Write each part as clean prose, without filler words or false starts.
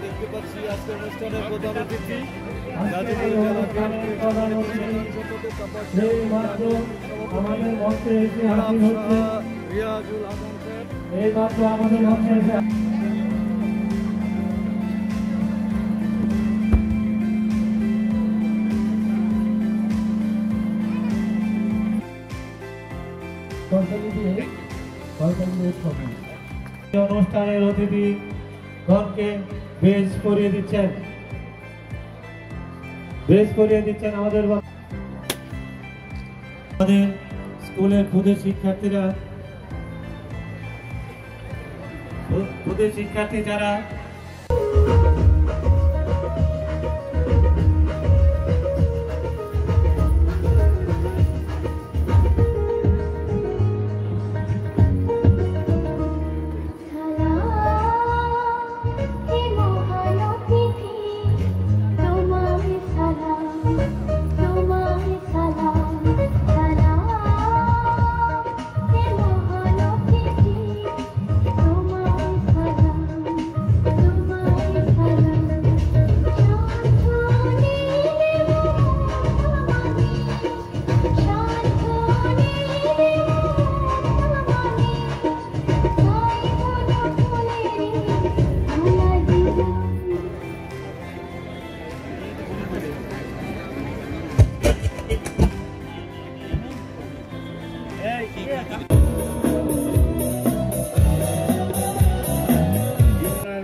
দেখতে পাচ্ছি আজকের অনুষ্ঠানের প্রধান অতিথি রিয়াজুল আজম অনুষ্ঠানের অতিথিগণকে বেশ করিয়ে দিচ্ছেন আমাদের স্কুলের ক্ষুদে শিক্ষার্থী যারা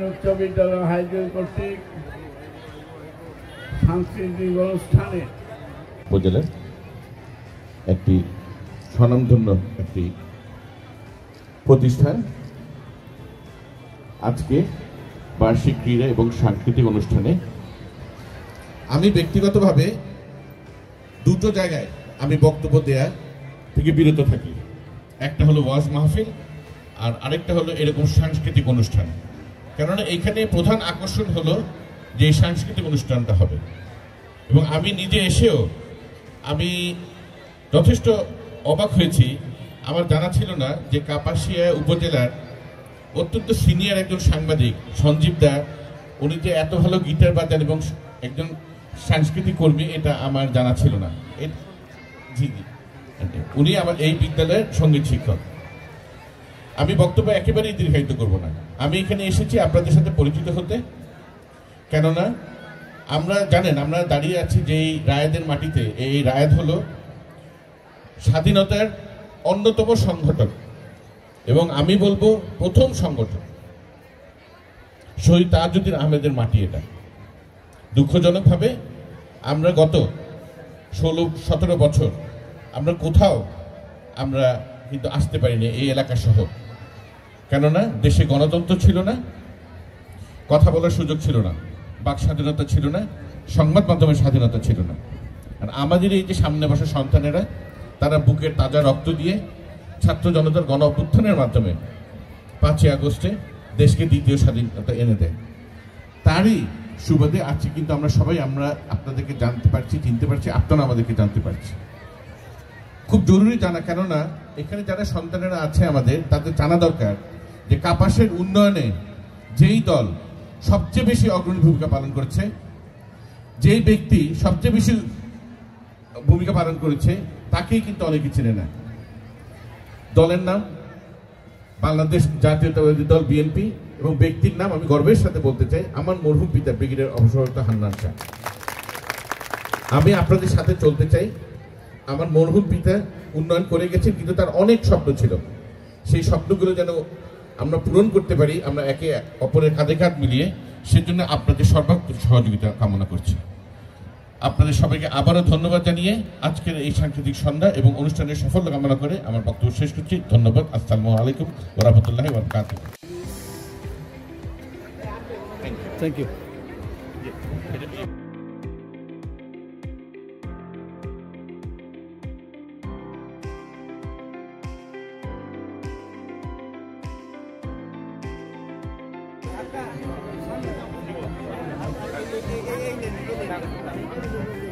উচ্চ বিদ্যালয় হাইস্কুল কর্তৃক সাংস্কৃতিক অনুষ্ঠানে উপজেলার একটি স্বনামধন্য একটি প্রতিষ্ঠান আজকে বার্ষিক ক্রীড়া এবং সাংস্কৃতিক অনুষ্ঠানে আমি ব্যক্তিগতভাবে দুটো জায়গায় আমি বক্তব্য দেয়া থেকে বিরত থাকি। একটা হলো ওয়াজ মাহফিল আর আরেকটা হলো এরকম সাংস্কৃতিক অনুষ্ঠান। কেননা এইখানে প্রধান আকর্ষণ হলো যে সাংস্কৃতিক অনুষ্ঠানটা হবে এবং আমি নিজে এসেও আমি যথেষ্ট অবাক হয়েছি। আমার জানা ছিল না যে কাপাসিয়া উপজেলার অত্যন্ত সিনিয়র একজন সাংবাদিক সঞ্জীব দা উনি যে এত ভালো গিটার বাজান এবং একজন সাংস্কৃতিক কর্মী এটা আমার জানা ছিল না। জি উনি আমার এই বিদ্যালয়ের সঙ্গীত শিক্ষক। আমি বক্তব্য একেবারেই দীর্ঘায়িত করব না। আমি এখানে এসেছি আপনাদের সাথে পরিচিত হতে, কেননা আমরা জানেন আমরা দাঁড়িয়ে আছি যে এই রায়েদের মাটিতে। এই রায়েদ হলো স্বাধীনতার অন্যতম সংগঠন এবং আমি বলবো প্রথম সংগঠন। শহীদ তাজউদ্দিন আহমেদের মাটি এটা। দুঃখজনকভাবে আমরা গত 16-17 বছর আমরা কোথাও আমরা কিন্তু আসতে পারিনি এই এলাকা সহ। কেননা দেশে গণতন্ত্র ছিল না, কথা বলার সুযোগ ছিল না, বাক স্বাধীনতা ছিল না, সংবাদ মাধ্যমের স্বাধীনতা ছিল না। আর আমাদের এই যে সামনে বসা সন্তানেরা তারা বুকের তাজা রক্ত দিয়ে ছাত্র জনতার গণ অভ্যুত্থানের মাধ্যমে 5ই আগস্টে দেশকে দ্বিতীয় স্বাধীনতা এনে দেয়। তারই সুবাদে আজকে কিন্তু আমরা সবাই আমরা আপনাদেরকে জানতে পারছি, চিনতে পারছি, আপনারা আমাদেরকে জানতে পারছি। খুব জরুরি জানা, কেননা এখানে যারা সন্তানেরা আছে আমাদের তাদের জানা দরকার যে কাপাসের উন্নয়নে যেই দল সবচেয়ে বেশি অগ্রণী ভূমিকা পালন করেছে, যেই ব্যক্তি সবচেয়ে বেশি ভূমিকা পালন করেছে তাকেই কিন্তু অনেকে চেনে না। দলের নাম বাংলাদেশ জাতীয়তাবাদী দল বিএনপি এবং ব্যক্তির নাম আমি গর্বের সাথে বলতে চাই আমার মরহুম পিতা ব্রিগেডিয়ার অবসররত হান্নান শাহ। আমি আপনাদের সাথে চলতে চাই আমার মরহুম পিতা উন্নয়ন করে গেছেন, কিন্তু তার অনেক স্বপ্ন ছিল। সেই স্বপ্নগুলো যেন আমরা পূরণ করতে পারি, আমরা একে অপরের কাঁধে কাঁধ মিলিয়ে, সেজন্য আপনাদের সর্বাত্মক সহযোগিতা কামনা করছি। আপনাদের সবাইকে আবারও ধন্যবাদ জানিয়ে আজকের এই সাংস্কৃতিক সন্ধ্যা এবং অনুষ্ঠানের সাফল্য কামনা করে আমার বক্তব্য শেষ করছি। ধন্যবাদ। আসসালামু আলাইকুম ওয়া রাহমাতুল্লাহি ওয়া বারাকাতুহু। Thank you. এই